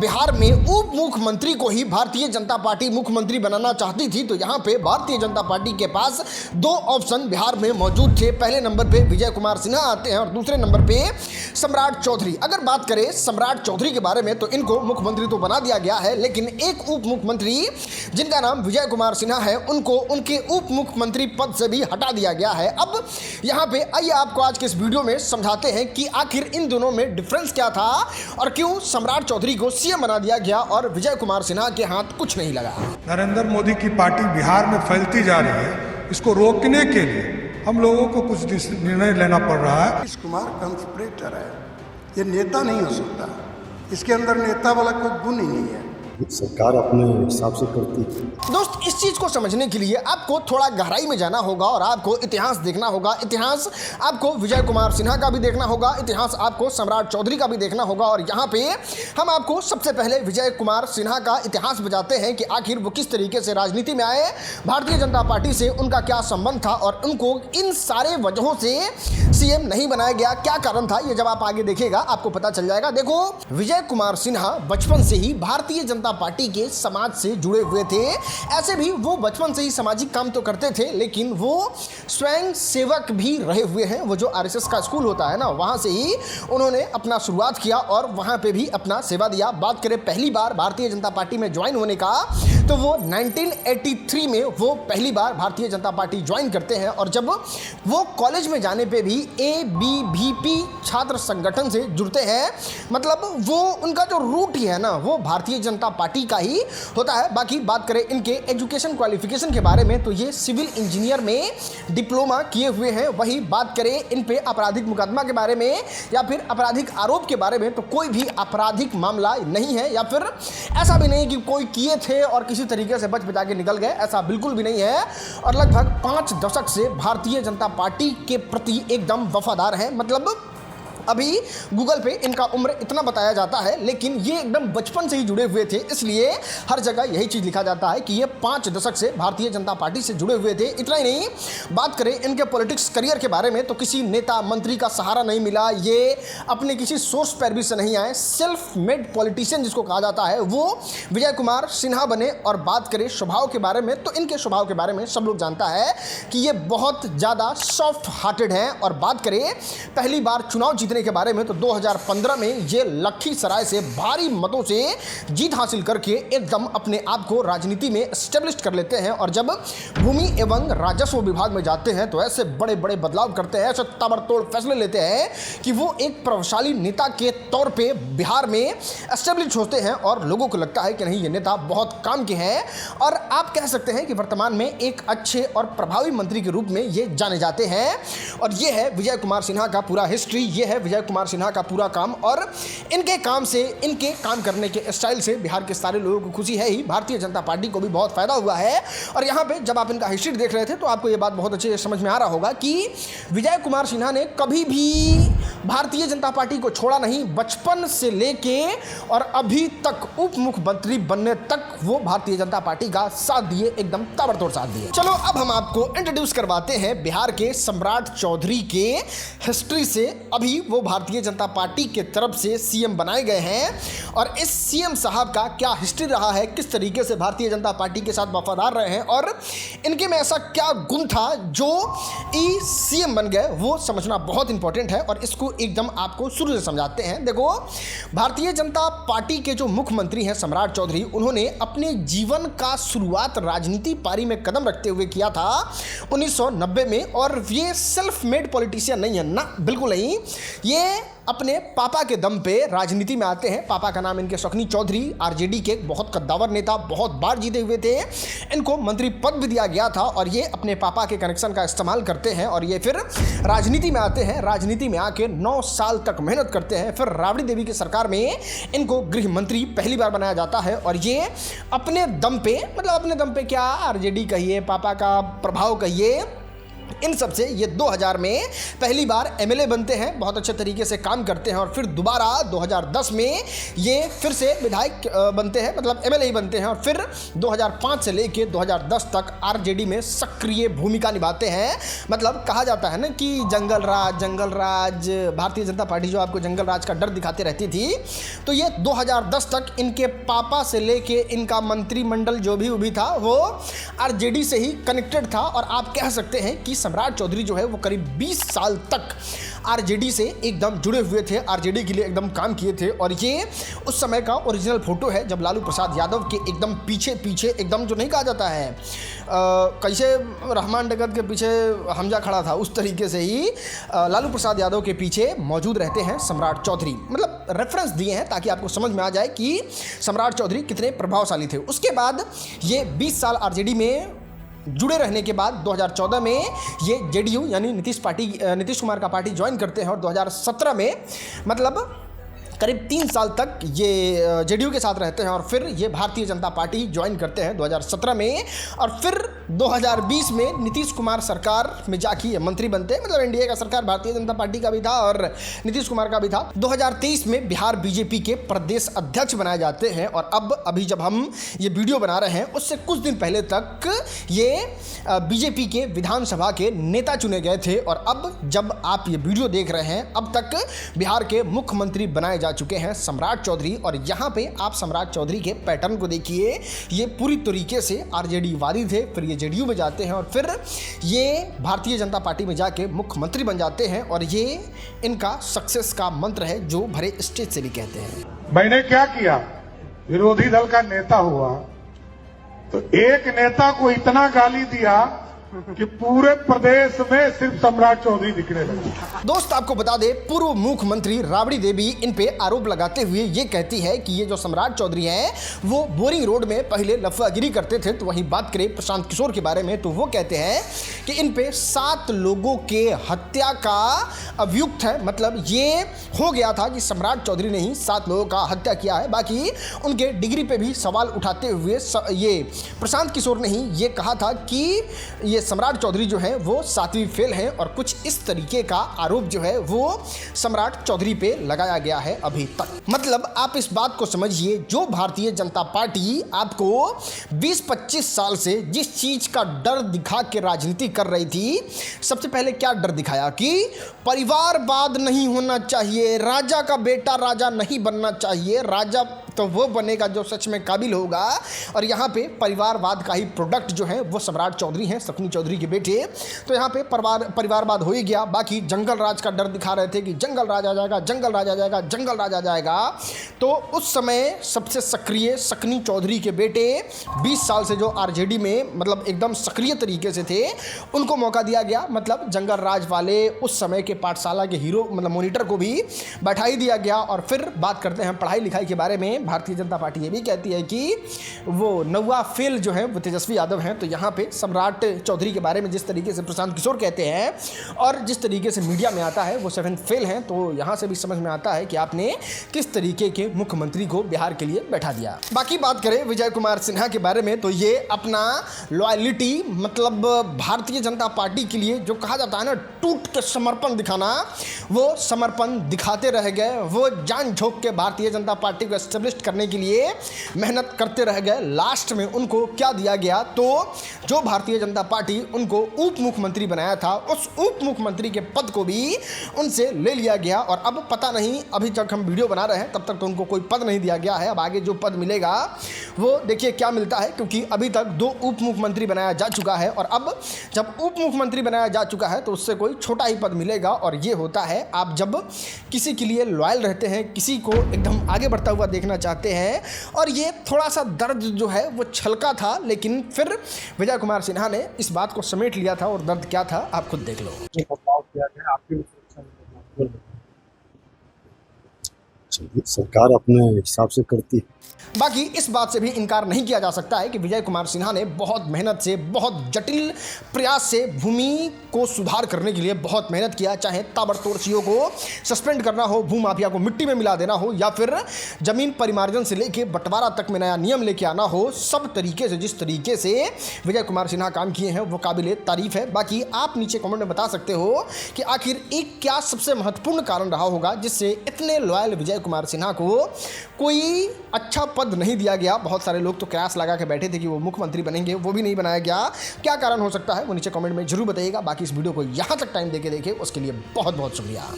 बिहार में उप मुख्यमंत्री को ही भारतीय जनता पार्टी मुख्यमंत्री बनाना चाहती थी, तो यहाँ पे भारतीय जनता पार्टी के पास दो ऑप्शन बिहार में मौजूद थे। पहले नंबर पे विजय कुमार सिन्हा आते हैं और दूसरे नंबर पे सम्राट चौधरी। अगर बात करें सम्राट चौधरी के बारे में तो इनको मुख्यमंत्री तो बना दिया गया है, लेकिन एक उप मुख्यमंत्री जिनका नाम विजय कुमार सिन्हा है उनको उनके उप मुख्यमंत्री पद से भी हटा दिया गया है। अब यहाँ पे आइए आपको आज के इस वीडियो में समझाते हैं कि आखिर इन दोनों में डिफरेंस क्या था और क्यों सम्राट चौधरी को सीएम बना दिया गया और विजय कुमार सिन्हा के हाथ कुछ नहीं लगा। नरेंद्र मोदी की पार्टी बिहार में फैलती जा रही है, इसको रोकने के लिए हम लोगों को कुछ निर्णय लेना पड़ रहा है। नीतीश कुमार कंस्पिरेटर है, ये नेता नहीं हो सकता, इसके अंदर नेता वाला कोई गुण ही नहीं है। सरकार अपने हिसाब से करती है। दोस्त, इस चीज को समझने के लिए आपको थोड़ा गहराई में जाना होगा और आपको इतिहास देखना होगा। इतिहास आपको विजय कुमार सिन्हा का भी देखना होगा, इतिहास आपको सम्राट चौधरी का भी देखना होगा। और यहाँ पे हम आपको सबसे पहले विजय कुमार सिन्हा का इतिहास बताते हैं कि आखिर वो किस तरीके से राजनीति में आए, भारतीय जनता पार्टी से उनका क्या संबंध था और उनको इन सारे वजहों से सीएम नहीं बनाया गया, क्या कारण था। ये जब आप आगे देखेगा आपको पता चल जाएगा। देखो, विजय कुमार सिन्हा बचपन से ही भारतीय जनता पार्टी के समाज से जुड़े हुए थे। ऐसे भी वो बचपन से ही सामाजिक काम तो करते थे, लेकिन वो स्वयं सेवक भी रहे हुए हैं। वो जो आरएसएस का स्कूल होता है ना, वहां से ही उन्होंने अपना शुरुआत किया और वहां पे भी अपना सेवा दिया। बात करें पहली बार भारतीय जनता पार्टी में ज्वाइन होने का, तो वो 1983 में वो पहली बार भारतीय जनता पार्टी ज्वाइन करते हैं। और जब वो कॉलेज में जाने पे भी एबीवीपी छात्र संगठन से जुड़ते हैं, मतलब वो उनका जो रूट ही है ना, वो भारतीय जनता पार्टी का ही होता है। बाकी बात करें इनके एजुकेशन क्वालिफिकेशन के बारे में, तो ये सिविल इंजीनियर में डिप्लोमा किए हुए हैं। वही बात करें इन पे आपराधिक मुकदमा के बारे में या फिर आपराधिक आरोप के बारे में, तो कोई भी आपराधिक मामला नहीं है, या फिर ऐसा भी नहीं कि कोई किए थे और किसी तरीके से बच बचा के निकल गए, ऐसा बिल्कुल भी नहीं है। और लगभग 5 दशक से भारतीय जनता पार्टी के प्रति एकदम वफादार है। मतलब अभी गूगल पे इनका उम्र इतना बताया जाता है, लेकिन ये एकदम बचपन से ही जुड़े हुए थे, इसलिए हर जगह यही चीज़ लिखा जाता है कि ये 5 दशक से भारतीय जनता पार्टी से जुड़े हुए थे। इतना ही नहीं, बात करें इनके पॉलिटिक्स करियर के बारे में, तो किसी नेता मंत्री का सहारा नहीं मिला, ये अपने किसी सोर्स पैरवी से नहीं आए, सेल्फ मेड पॉलिटिशियन जिसको कहा जाता है, वो विजय कुमार सिन्हा बने। और बात करें स्वभाव के बारे में, तो इनके स्वभाव के बारे में सब लोग जानता है कि ये बहुत ज़्यादा सॉफ्ट हार्टेड हैं। और बात करें पहली बार चुनाव जीतने के बारे में, तो 2015 में ये लखीसराय से भारी मतों से जीत हासिल करके एकदम अपने आप को राजनीति में एस्टेब्लिश कर लेते हैं। और जब भूमि एवं राजस्व विभाग में जाते हैं तो ऐसे बड़े बड़े बदलाव करते हैं, ऐसे ताबड़तोड़ फैसले लेते हैं कि वो एक प्रभावशाली नेता के तौर पे बिहार में एस्टेब्लिश होते हैं और लोगों को लगता है कि नहीं, ये नेता बहुत काम के हैं। और आप कह सकते हैं कि वर्तमान में एक अच्छे और प्रभावी मंत्री के रूप में ये जाने जाते हैं। और ये है विजय कुमार सिन्हा का पूरा हिस्ट्री, ये है विजय कुमार सिन्हा का पूरा काम। और इनके काम से, इनके काम करने के स्टाइल से बिहार के सारे लोगों को खुशी है ही, भारतीय जनता पार्टी को भी बहुत फायदा हुआ है। और यहाँ पे जब आप इनका हिस्ट्री देख रहे थे तो आपको ये बात बहुत अच्छे से समझ में आ रहा होगा कि विजय कुमार सिन्हा ने कभी भी भारतीय जनता पार्टी को छोड़ा नहीं। बचपन से लेके और अभी तक उप मुख्यमंत्री बनने तक वो भारतीय जनता पार्टी का साथ दिए, एकदम ताबड़तोड़ साथ दिए। चलो अब हम आपको इंट्रोड्यूस करवाते हैं बिहार के सम्राट चौधरी के हिस्ट्री से। अभी वो भारतीय जनता पार्टी के तरफ से सीएम बनाए गए हैं और इस सीएम साहब का क्या हिस्ट्री रहा है, किस तरीके से भारतीय जनता पार्टी के साथ वफादार रहे हैं और इनके में ऐसा क्या गुण था जो सीएम बन गए, वो समझना बहुत इंपॉर्टेंट है। और इसको एकदम आपको शुरू से समझाते हैं। देखो, भारतीय जनता पार्टी के जो मुख्यमंत्री हैं सम्राट चौधरी, उन्होंने अपने जीवन का शुरुआत राजनीति पारी में कदम रखते हुए किया था 1990 में। और ये सेल्फ मेड पॉलिटिशियन नहीं है ना, बिल्कुल नहीं। ये अपने पापा के दम पे राजनीति में आते हैं। पापा का नाम इनके शौकनी चौधरी, आरजेडी के बहुत कद्दावर नेता, बहुत बार जीते हुए थे। इनको मंत्री पद भी दिया गया था और ये अपने पापा के कनेक्शन का इस्तेमाल करते हैं और ये फिर राजनीति में आते हैं। राजनीति में आके 9 साल तक मेहनत करते हैं। फिर राबड़ी देवी की सरकार में इनको गृह मंत्री पहली बार बनाया जाता है और ये अपने दम पे, मतलब अपने दम पे क्या, आरजेडी कहिए, पापा का प्रभाव कहिए, इन सब से ये 2000 में पहली बार एमएलए बनते हैं, बहुत अच्छे तरीके से काम करते हैं और फिर दोबारा 2010 में ये फिर से विधायक बनते हैं, मतलब एमएलए ही बनते हैं और फिर 2005 से लेके 2010 तक आरजेडी में सक्रिय भूमिका निभाते हैं। मतलब कहा जाता है ना कि जंगल राज, भारतीय जनता पार्टी जो आपको जंगल राज का डर दिखाते रहती थी, तो ये 2010 तक इनके पापा से लेके इनका मंत्रिमंडल जो भी था वो आरजेडी से ही कनेक्टेड था। और आप कह सकते हैं कि सम्राट चौधरी जो है वो करीब 20 साल तक आरजेडी से एकदम जुड़े हुए थे, आरजेडी के लिए एकदम काम किए थे। और ये उस समय का ओरिजिनल फोटो है जब लालू प्रसाद यादव के एकदम पीछे एकदम, जो नहीं कहा जाता है कैसे रहमान डगत के पीछे हमजा खड़ा था, उस तरीके से ही लालू प्रसाद यादव के पीछे मौजूद रहते हैं सम्राट चौधरी। मतलब रेफरेंस दिए हैं ताकि आपको समझ में आ जाए कि सम्राट चौधरी कितने प्रभावशाली थे। उसके बाद ये 20 साल आरजेडी में जुड़े रहने के बाद 2014 में ये जेडीयू यानी नीतीश कुमार का पार्टी ज्वाइन करते हैं और 2017 में मतलब करीब 3 साल तक ये जेडीयू के साथ रहते हैं और फिर ये भारतीय जनता पार्टी ज्वाइन करते हैं 2017 में। और फिर 2020 में नीतीश कुमार सरकार में जाके मंत्री बनते हैं, मतलब एनडीए का सरकार भारतीय जनता पार्टी का भी था और नीतीश कुमार का भी था। 2023 में बिहार बीजेपी के प्रदेश अध्यक्ष बनाए जाते हैं और अभी जब हम ये वीडियो बना रहे हैं उससे कुछ दिन पहले तक ये बीजेपी के विधानसभा के नेता चुने गए थे। और अब जब आप ये वीडियो देख रहे हैं अब तक बिहार के मुख्यमंत्री बनाए जा चुके हैं सम्राट चौधरी। और यहाँ पे आप सम्राट चौधरी के पैटर्न को देखिए, ये पूरी तरीके से आरजेडी वादी थे, फिर ये जेडीयू में जाते हैं और फिर ये भारतीय जनता पार्टी में जाके मुख्यमंत्री बन जाते हैं। और ये इनका सक्सेस का मंत्र है जो भरे स्टेज से भी कहते हैं। मैंने क्या किया, विरोधी दल का नेता हुआ तो एक नेता को इतना गाली दिया कि पूरे प्रदेश में सिर्फ सम्राट चौधरी दिखने लगे। दोस्त आपको बता दे, पूर्व मुख्यमंत्री राबड़ी देवी इन पे आरोप लगाते हुए ये कहती है कि ये जो सम्राट चौधरी हैं वो बोरिंग रोड में पहले लफागिरी करते थे। तो वहीं बात करें प्रशांत किशोर के बारे में तो वो कहते हैं कि इन पे 7 लोगों के हत्या का अभियुक्त है। मतलब ये हो गया था कि सम्राट चौधरी ने ही 7 लोगों का हत्या किया है। बाकी उनके डिग्री पे भी सवाल उठाते हुए ये प्रशांत किशोर ने ही ये कहा था कि ये सम्राट चौधरी जो है वो 7वीं फेल है। और कुछ इस तरीके का आरोप जो है वो सम्राट चौधरी पे लगाया गया है अभी तक। मतलब आप इस बात को समझिए, जो भारतीय जनता पार्टी आपको 20-25 साल से जिस चीज का डर दिखा के राजनीति कर रही थी, सबसे पहले क्या डर दिखाया कि परिवारवाद नहीं होना चाहिए, राजा का बेटा राजा नहीं बनना चाहिए, राजा तो वो बनेगा जो सच में काबिल होगा। और यहाँ पे परिवारवाद का ही प्रोडक्ट जो है वो सम्राट चौधरी हैं, शकुनी चौधरी के बेटे। तो यहाँ पे परिवारवाद हो ही गया। बाकी जंगल राज का डर दिखा रहे थे कि जंगल राज आ जाएगा, जंगल राज आ जाएगा, जंगल राज आ जाएगा। तो उस समय सबसे सक्रिय शकुनी चौधरी के बेटे 20 साल से जो आरजेडी में मतलब एकदम सक्रिय तरीके से थे, उनको मौका दिया गया। मतलब जंगल राज वाले उस समय के पाठशाला के हीरो मतलब मॉनिटर को भी बैठा ही दिया गया। और फिर बात करते हैं पढ़ाई लिखाई के बारे में। भारतीय जनता पार्टी ये भी कहती है कि वो 9वां फेल जो है वो तेजस्वी यादव हैं। तो यहाँ पे सम्राट चौधरी के बारे में जिस तरीके से प्रशांत किशोर कहते हैं और जिस तरीके से मीडिया में आता है वो 7th फेल हैं। तो यहाँ से भी समझ में आता है कि आपने किस तरीके के मुख्यमंत्री को बिहार के लिए बैठा दिया। बाकी बात करें विजय कुमार सिन्हा के बारे में तो ये अपना लॉयलिटी मतलब भारतीय जनता पार्टी के लिए जो कहा जाता है ना टूट के समर्पण दिखाना, वो समर्पण दिखाते रह गए। वो जान झोंक के भारतीय जनता पार्टी को एस्टेब्लिश करने के लिए मेहनत करते रह गए। लास्ट में उनको क्या दिया गया, तो जो भारतीय जनता पार्टी उनको उप मुख्यमंत्री बनाया था उस उप मुख्यमंत्री के पद को भी उनसे ले लिया गया। और अब पता नहीं, अभी तक हम वीडियो बना रहे हैं तब तक तो उनको कोई पद नहीं दिया गया है। अब आगे जो पद मिलेगा वो देखिए क्या मिलता है, क्योंकि अभी तक 2 उप मुख्यमंत्री बनाया जा चुका है और अब जब उप मुख्यमंत्री बनाया जा चुका है तो उससे कोई छोटा ही पद मिलेगा। और ये होता है आप जब किसी के लिए लॉयल रहते हैं, किसी को एकदम आगे बढ़ता हुआ देखना चाहते हैं। और ये थोड़ा सा दर्द जो है वो छलका था, लेकिन फिर विजय कुमार सिन्हा ने इस बात को समेट लिया था। और दर्द क्या था आप खुद देख लो। सरकार अपने हिसाब से करती है। बाकी इस बात से भी इनकार नहीं किया जा सकता है कि विजय कुमार सिन्हा ने बहुत मेहनत से, बहुत जटिल प्रयास से भूमि को सुधार करने के लिए बहुत मेहनत किया। चाहे ताबड़तोड़ सीओ को सस्पेंड करना हो, भू माफिया को मिट्टी में मिला देना हो, या फिर जमीन परिमार्जन से लेके बंटवारा तक में नया नियम लेके आना हो, सब तरीके से जिस तरीके से विजय कुमार सिन्हा काम किए हैं वो काबिले तारीफ है। बाकी आप नीचे कमेंट में बता सकते हो कि आखिर एक क्या सबसे महत्वपूर्ण कारण रहा होगा जिससे इतने लॉयल विजय कुमार सिन्हा को कोई अच्छा पद नहीं दिया गया। बहुत सारे लोग तो कयास लगा के बैठे थे कि वो मुख्यमंत्री बनेंगे, वो भी नहीं बनाया गया। क्या कारण हो सकता है वो नीचे कमेंट में जरूर बताइएगा। बाकी इस वीडियो को यहाँ तक टाइम देके देखे उसके लिए बहुत बहुत शुक्रिया।